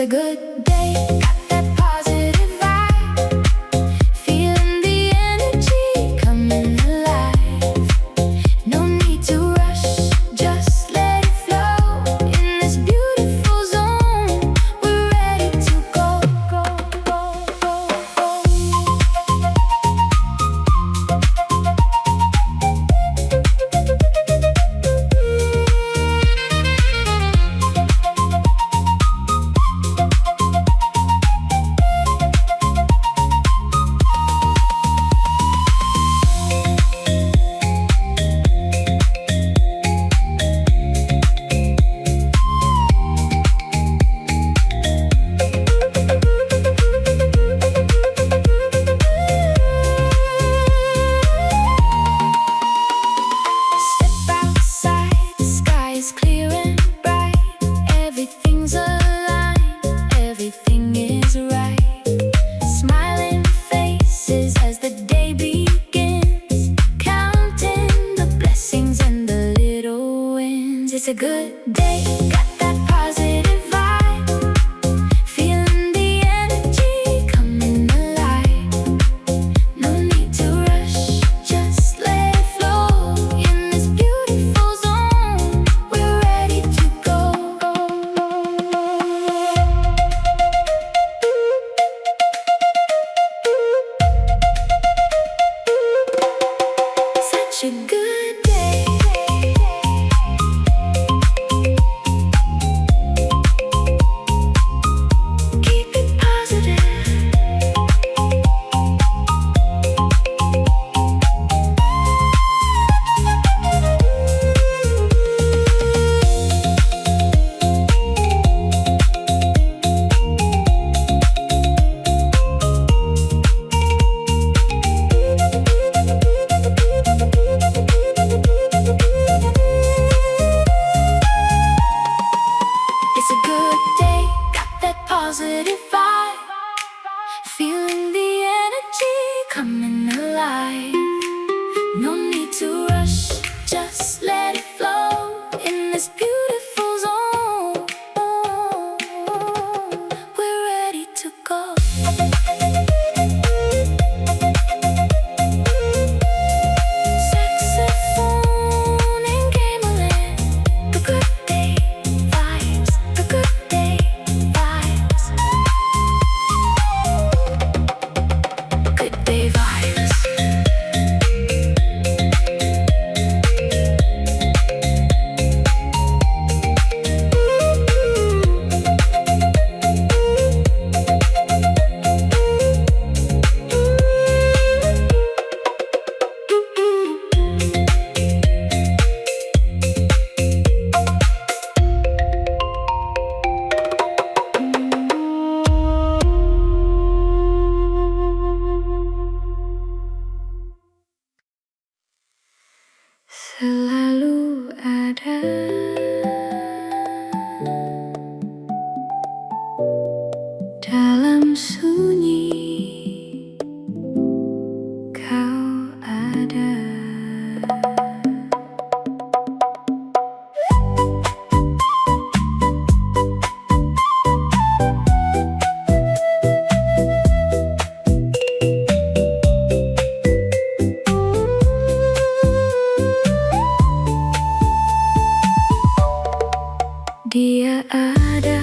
a good day, got that positive vibe, feeling the energy coming alive. No need to rush, just let it flow. In this beautiful zone, we're ready to go, go, go, go, go. It's a good day, got that positive vibe, feeling the energy coming alive. No need to rush, just let it flow. In this beautiful zone, we're ready to go. Such a good day. Positive vibe, feeling the energy coming alive. No need to rush, just let it flow. In this beautiful zone, we're ready to go. Saxophone and gamelan, the good day vibes, the good day vibes. Good day vibes. Selalu ada dalam sunyi, kau ada. Dia ada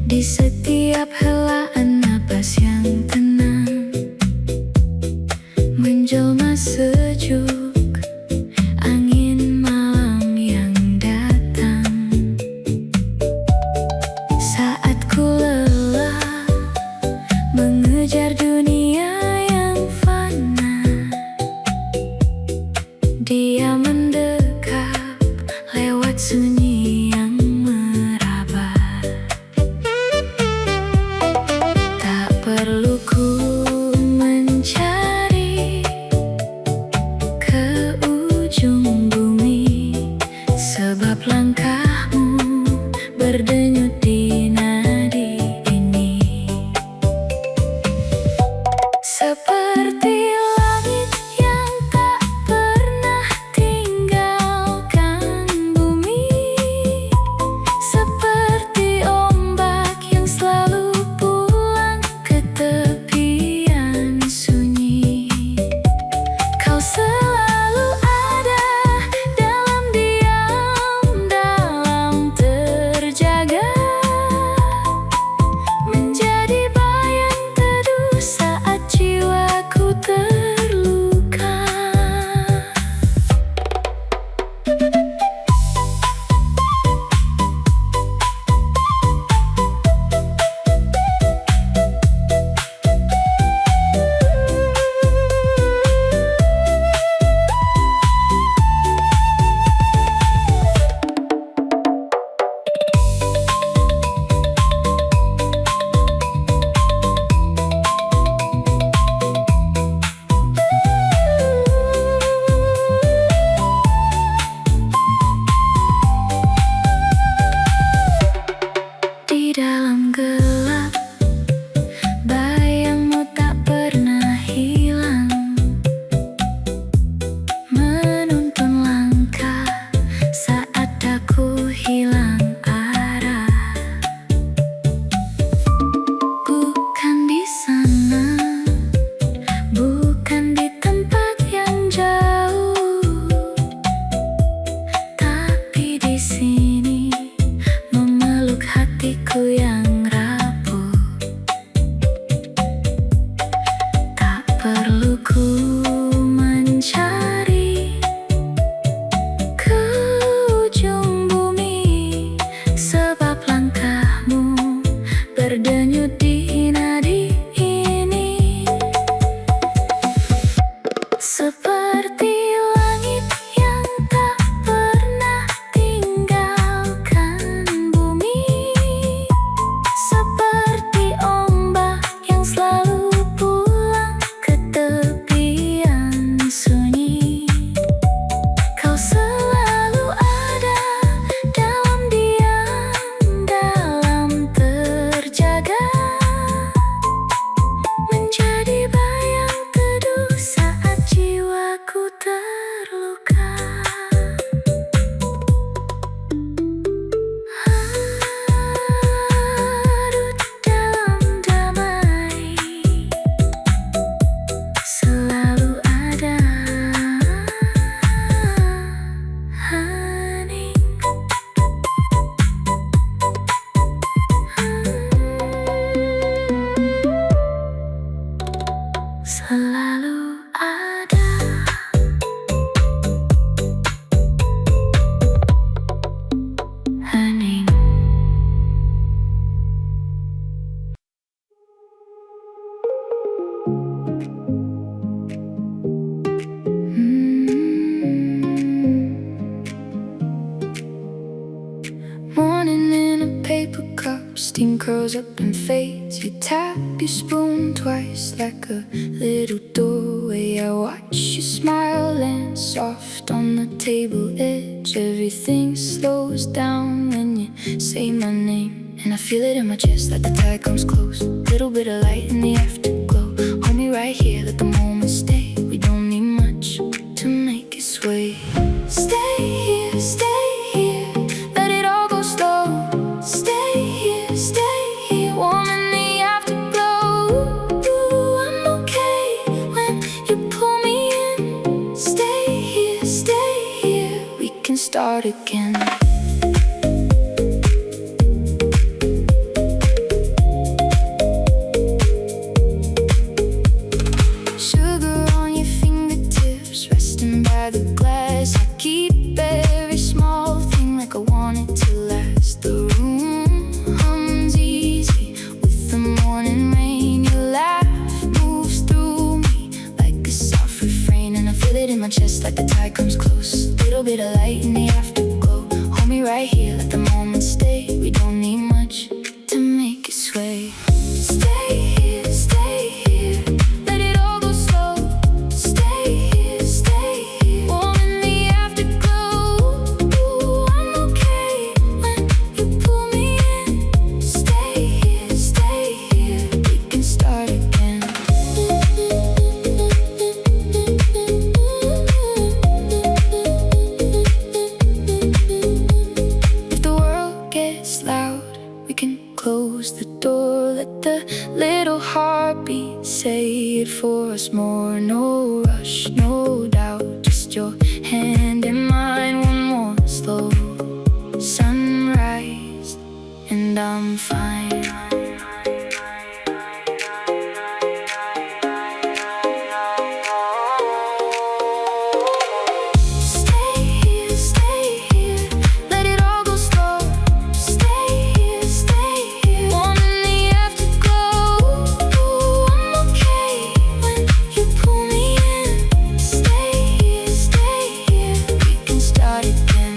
di setiap helaan napas yang tenang, menjelma sejuk angin malam yang datang. Saat ku lelah mengejar dunia yang fana, dia mendekap lewat sunyi. Perlu ku mencari ke ujung bumi, sebab langkahmu berdenyut di nadi ini. Seperti langit yang tak pernah tinggal curls up and fades. You tap your spoon twice like a little doorway. I watch you smile and soft on the table edge. Everything slows down when you say my name, and I feel it in my chest like the tide comes close. Little bit of light in the afterglow. Hold me right here, let the moment stay. We don't need much to make it sway. Stay here, let it all go slow. Stay here, warm in the afterglow. Ooh, I'm okay when you pull me in. Stay here, we can start again. Sugar on your fingertips, resting by the glass. I keep every small thing like I want it to last. The room hums easy with the morning rain. Your laugh moves through me like a soft refrain, and I feel it in my chest like the tide comes close. Little bit of light in the afterglow. Hold me right here, let the moment stay. We don't need much to make it sway. Stay here, let it all go slow. Stay here, warm in the afterglow. Ooh, I'm okay when you pull me in. Stay here, we can start again. If the world gets loud, we can close the door. Let the little heartbeat say it for us more. No rush, no doubt, just your hand in mine. One more slow sunrise, and I'm fine. Stay here, let it all go slow. Stay here, warm in the afterglow. Ooh, I'm okay when you pull me in. Stay here, we can start again.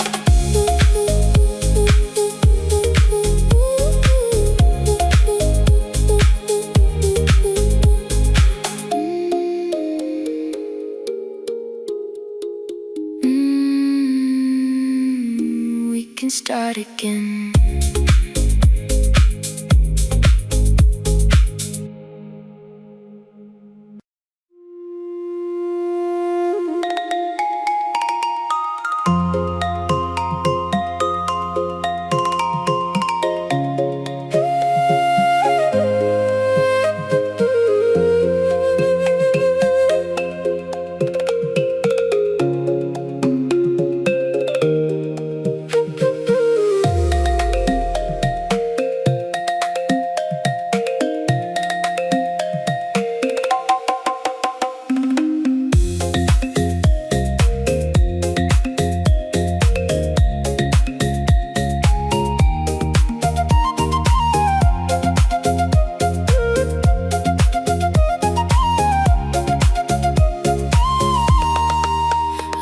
We can start again.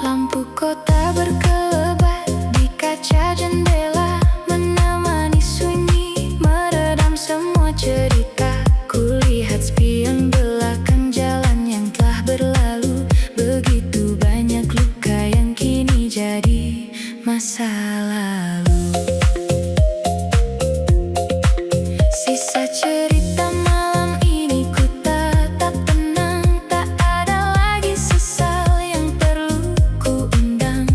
Lampu kota berkelebat di kaca jendela, menemani sunyi, meredam semua cerita. Kulihat spion belakang jalan yang telah berlalu. Begitu banyak luka yang kini jadi masa lalu. Sisa cerita malam ini ku tatap tenang. Tak ada lagi sesal yang perlu ku undang.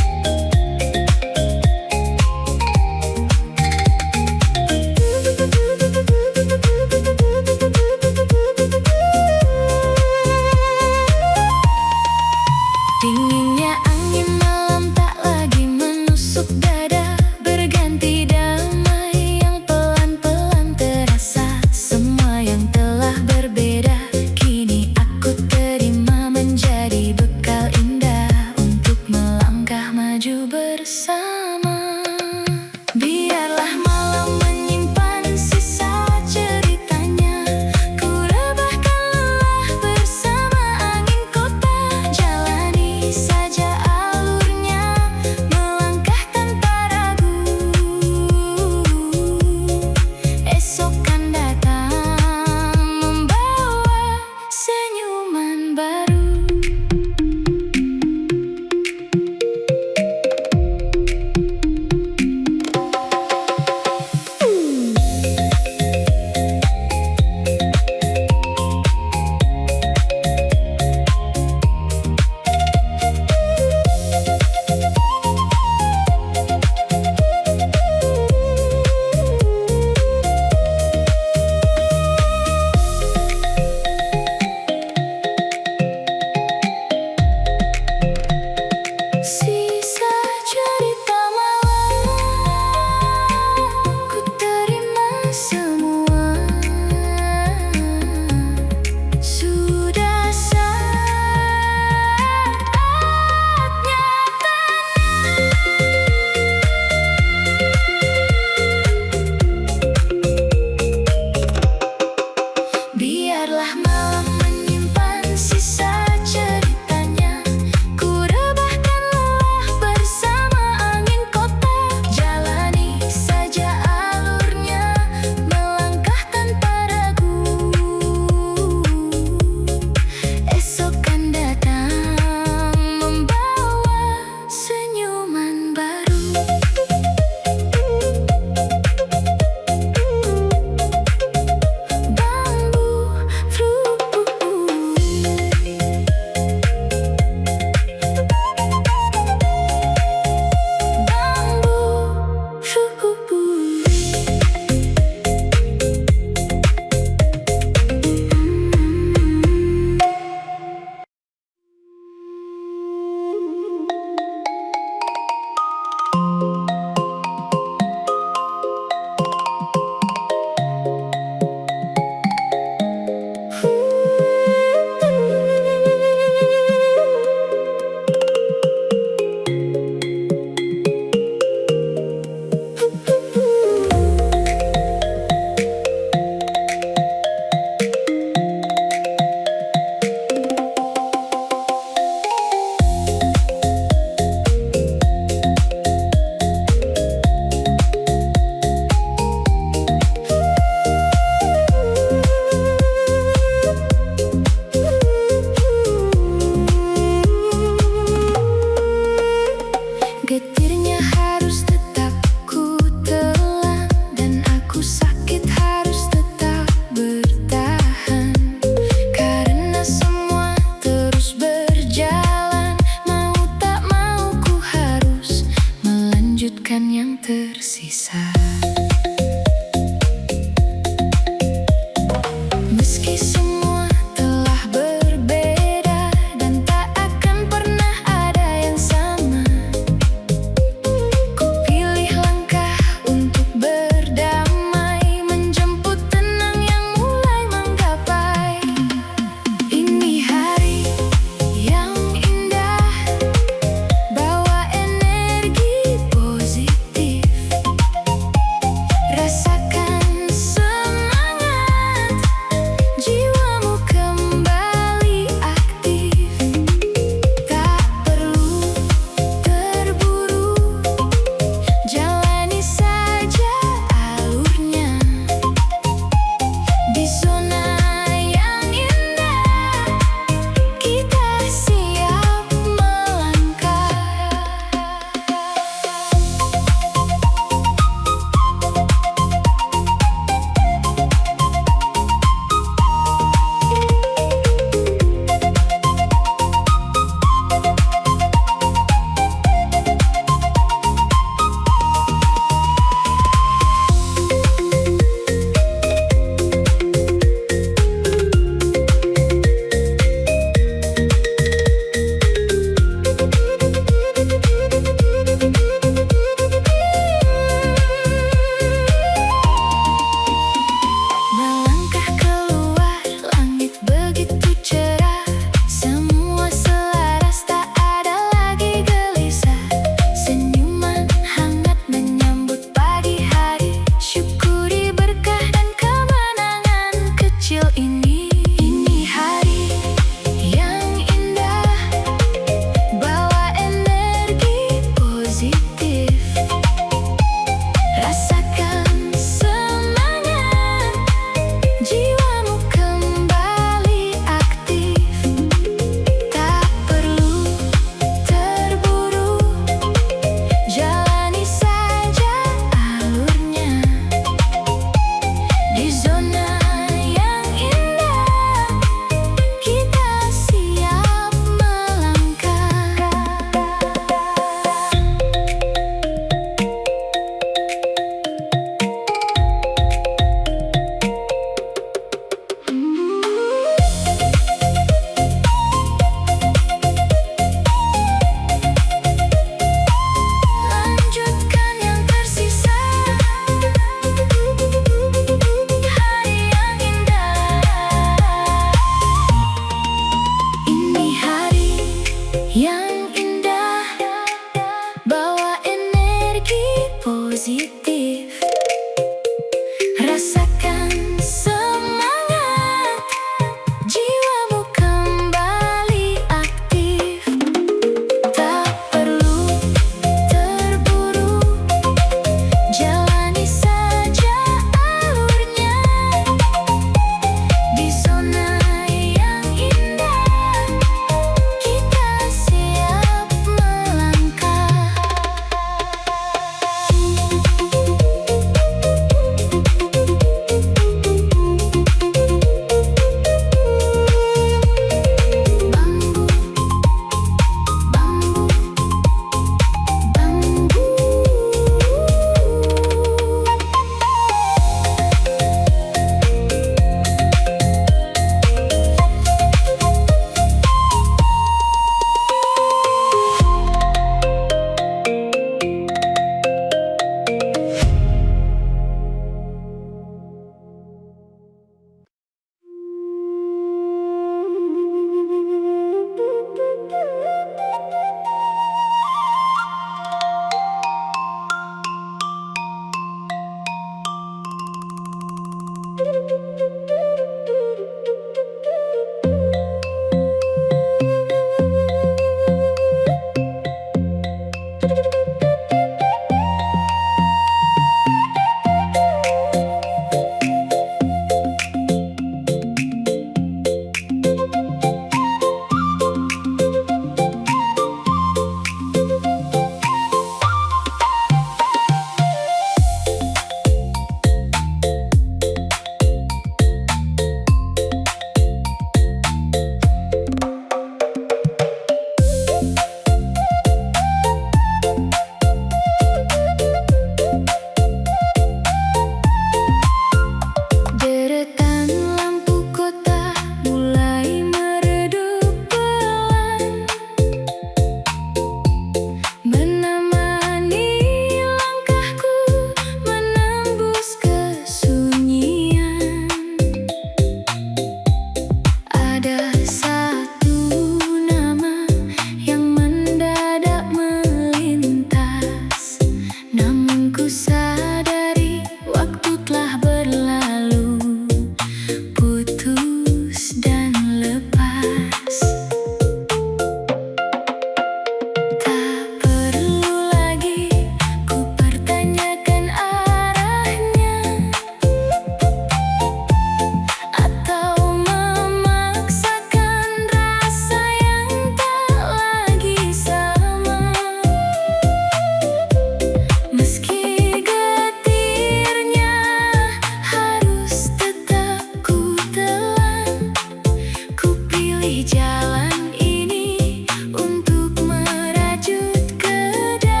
pilih jalan ini untuk merajut kedamaian.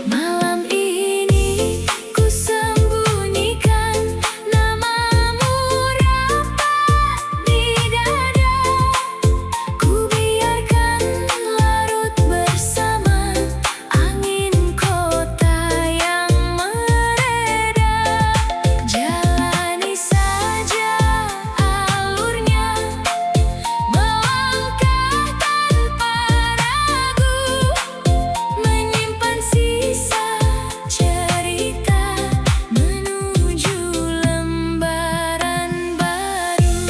Malam ini ku sembunyikan namamu rapat di dada. Ku biarkan larut bersama angin kota yang mereda. Jalani saja alurnya, melangkah tanpa ragu, menyimpan sisa cerita menuju lembaran baru.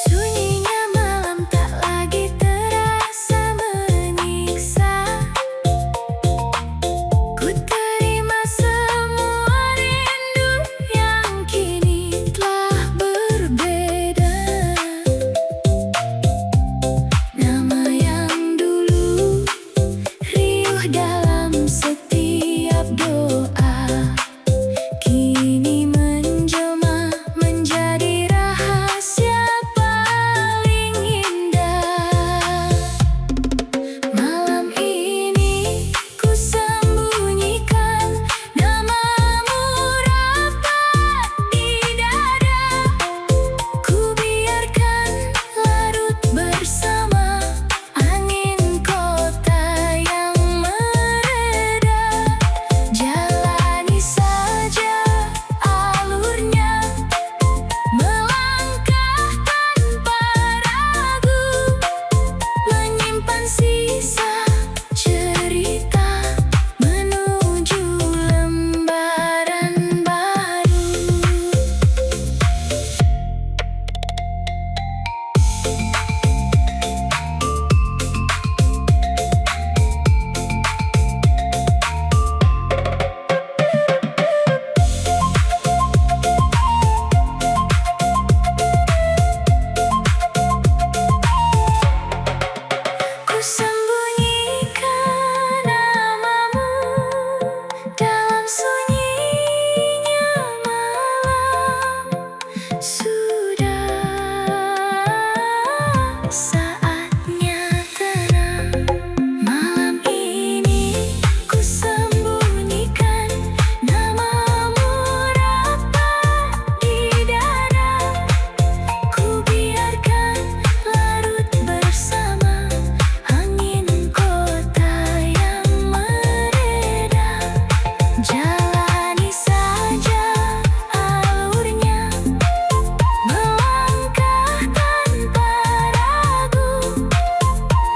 Sunyinya malam tak lagi terasa menyiksa. Ku terima semua rindu yang kini telah berbeda. Nama yang dulu riuh dalam setiap doa, kini menjelma menjadi rahasia paling indah. Malam ini ku sembunyikan namamu rapat di dada. Ku biarkan larut bersama angin kota yang mereda. Jalani saja alurnya, melangkah tanpa ragu, menyimpan sisa cerita menuju lembaran baru. Ku sembunyikan namamu dalam sunyinya malam. Sudah saatnya tenang. Malam ini ku sembunyikan namamu rapat di dada. Ku biarkan larut bersama angin kota yang mereda. Jalani saja alurnya, melangkah tanpa ragu,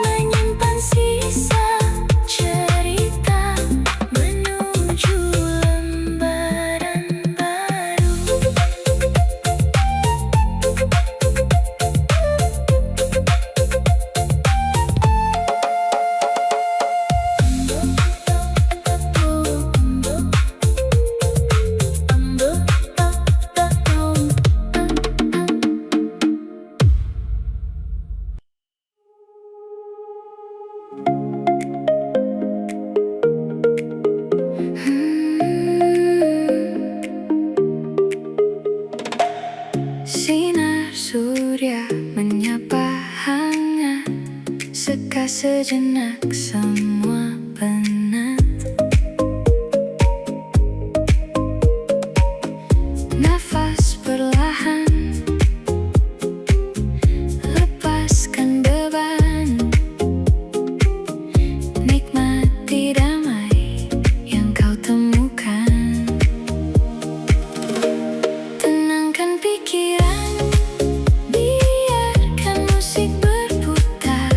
menyimpan sisa cerita menuju lembaran baru. Sinar surya menyapa hangat, seka sejenak semua penat. Nafas perlahan, lepaskan beban, nikmati damai yang kau temukan. Tenangkan pikiran, biarkan musik berputar.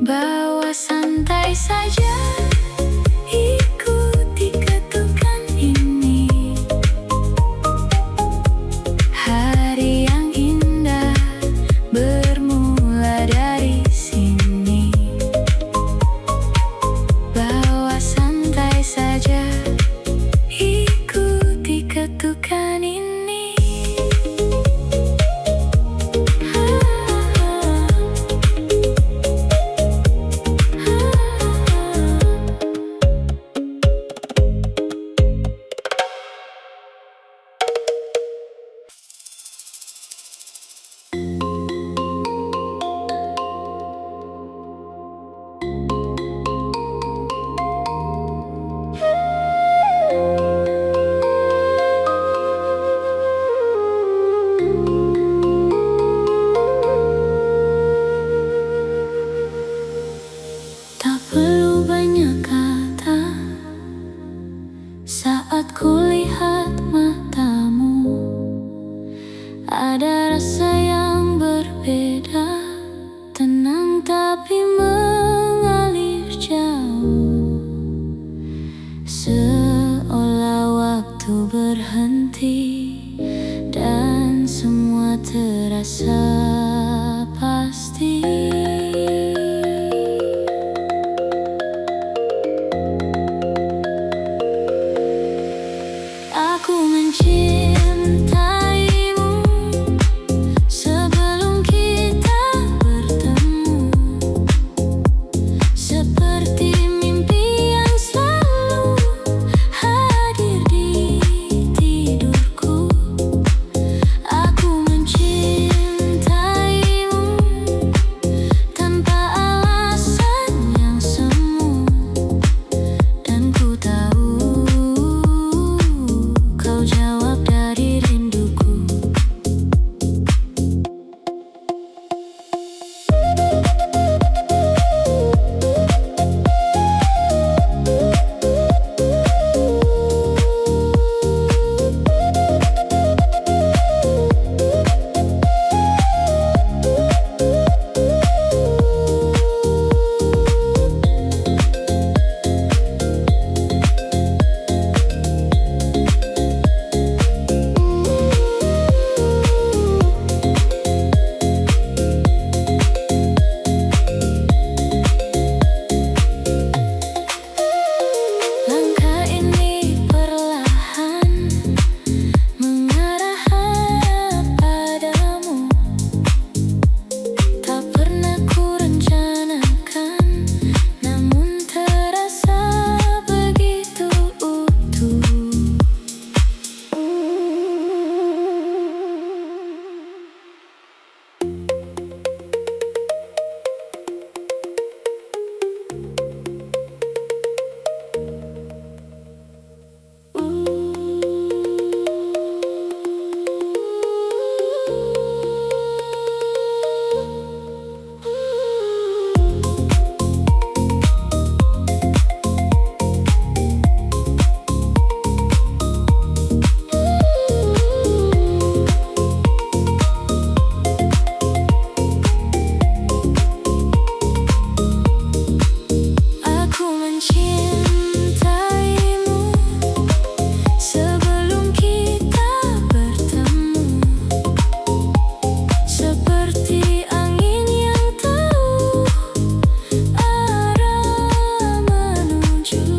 Bawa santai saja, ikuti ketukan ini. Hari yang indah bermula dari sini. Bawa santai saja, ikuti ketukan ini. Tak perlu banyak kata saat kulihat matamu. Ada rasa yang berbeda, tenang tapi mengalir jauh. Seolah waktu berhenti dan semua terasa pasti. Aku mencintaimu sebelum kita bertemu, seperti mimpi yang selalu hadir di tidurku. Aku mencintaimu tanpa alasan yang semu, dan ku tahu kau jawab dari rinduku. Langkah ini perlahan mengarah padamu. Tak pernah ku rencanakan, namun terasa begitu utuh. Aku mencintaimu sebelum kita bertemu, seperti angin yang tahu arah menuju.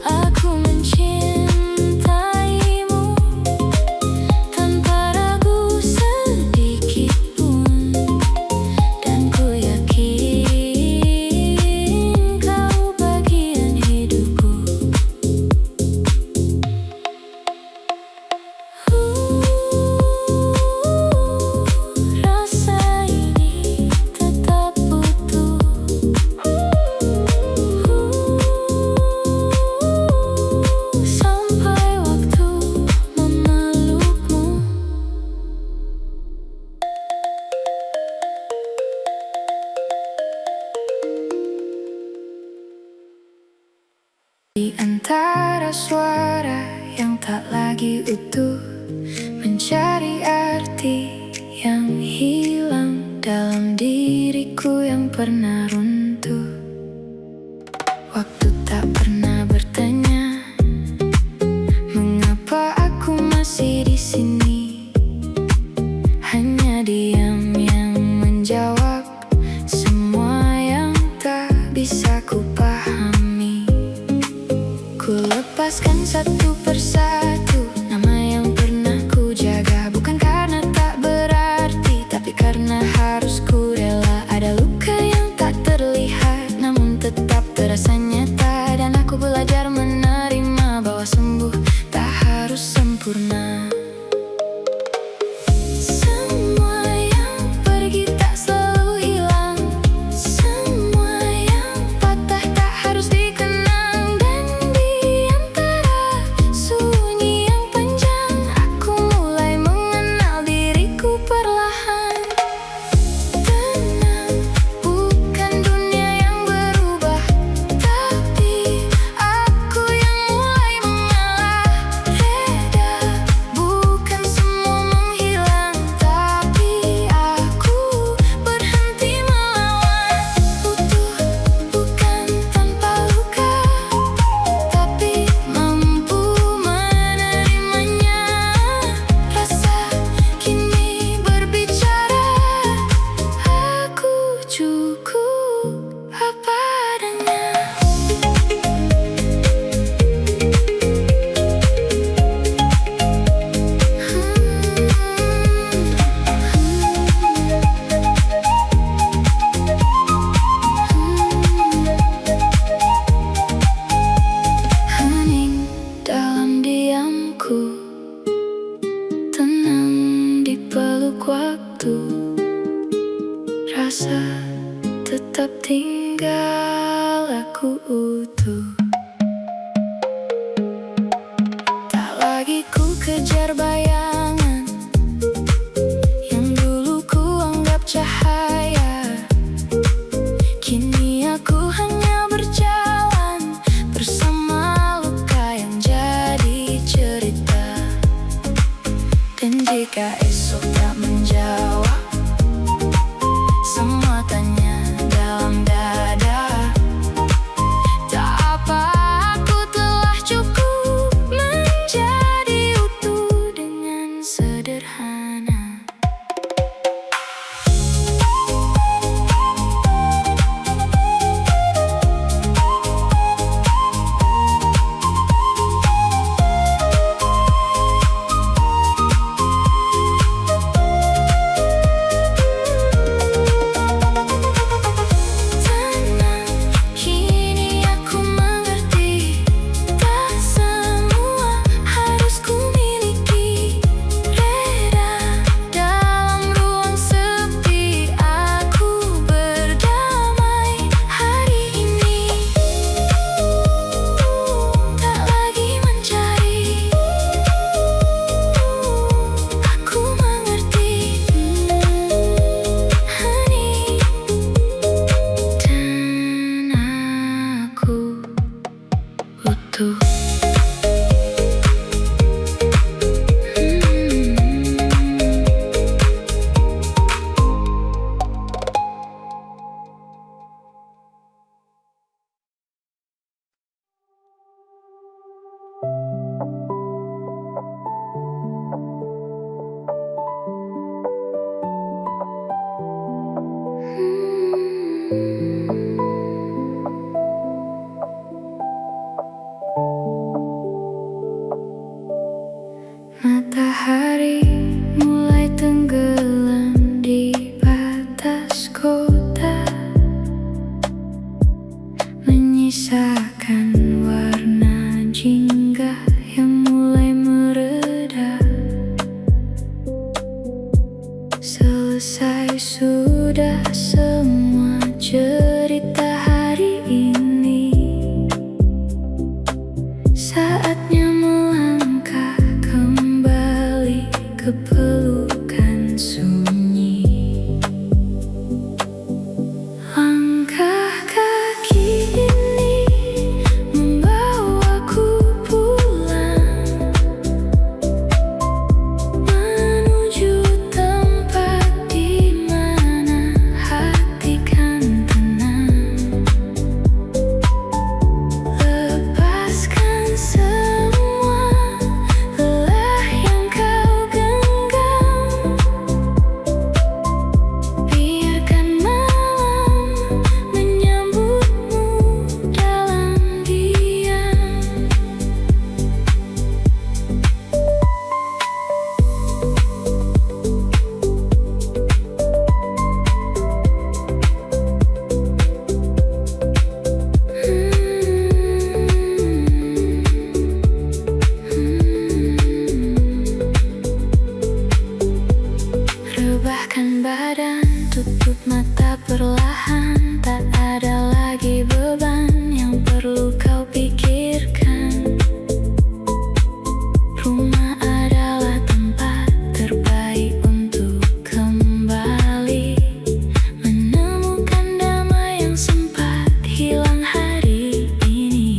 Aku mencintaimu tanpa ragu sedikit pun, dan ku yakin kau bagian hidupku. Rasa ini tetap utuh sampai waktu memelukmu. Di antara suara yang tak lagi utuh, mencari arti yang hilang dalam diri. diriku yang pernah runtuh. Waktu tak pernah bertanya mengapa aku masih di sini. Hanya diam yang menjawab semua yang tak bisa ku pahami. Ku lepaskan satu persatu nama yang pernah ku jaga, bukan karena tak berarti, tapi karena harus ku rela. Ada luka yang tak terlihat namun tetap terasa nyata, dan aku belajar menerima bahwa sembuh tak harus sempurna. Semua yang pergi tak selalu hilang, semua yang patah tak harus dikenang. Dan di antara sunyi yang panjang, aku mulai mengenal diriku perlahan. Tenang, bukan dunia yang berubah, tapi aku yang mulai mengalah. Reda, bukan semua menghilang, tapi aku berhenti melawan. Utuh, bukan tanpa luka, tapi mampu menerimanya. Rasa kini berbicara, aku cukup apa adanya. Hening dalam diamku, tenang di peluk waktu. Rasa tetap tinggal, aku utuh. Tak lagi ku kejar bayangan yang dulu ku anggap cahaya. Kini aku hanya berjalan bersama luka yang jadi cerita. Dan jika esok tak menjawab semua tanya dalam dada, tak apa, aku telah cukup menjadi utuh dengan sederhana. Tenang, kini aku mengerti, tak semua harus ku miliki. Reda dalam ruang sepi, aku berdamai hari ini. Tak lagi mencari, aku mengerti. Honey, dan aku utuh. Matahari mulai tenggelam di batas kota, menyisakan warna jingga yang mulai mereda. Selesai sudah semua cerita hari ini. Saatnya melangkah kembali ke pelukan sunyi. Langkah kaki ini serta perlahan, tak ada lagi beban yang perlu kau pikirkan. Rumah adalah tempat terbaik untuk kembali menemukan damai yang sempat hilang hari ini.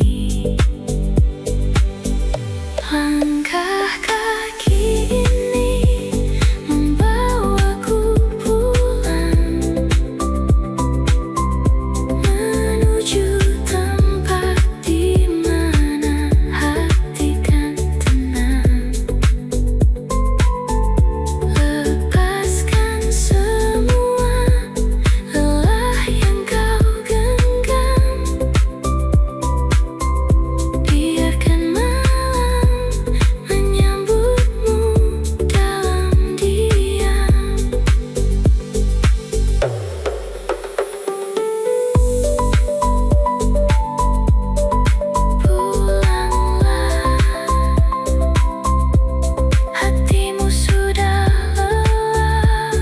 Langkah kaki ini membawaku pulang menuju tempat di mana hati kan tenang. Lepaskan semua lelah yang kau genggam, biarkan malam menyambutmu dalam diam. Pulanglah, hatimu sudah lelah,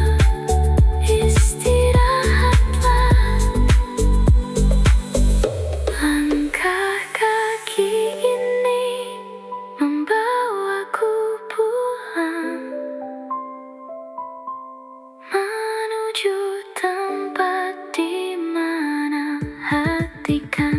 istirahatlah. Langkah kaki ini membawaku pulang menuju tempat di mana hati kan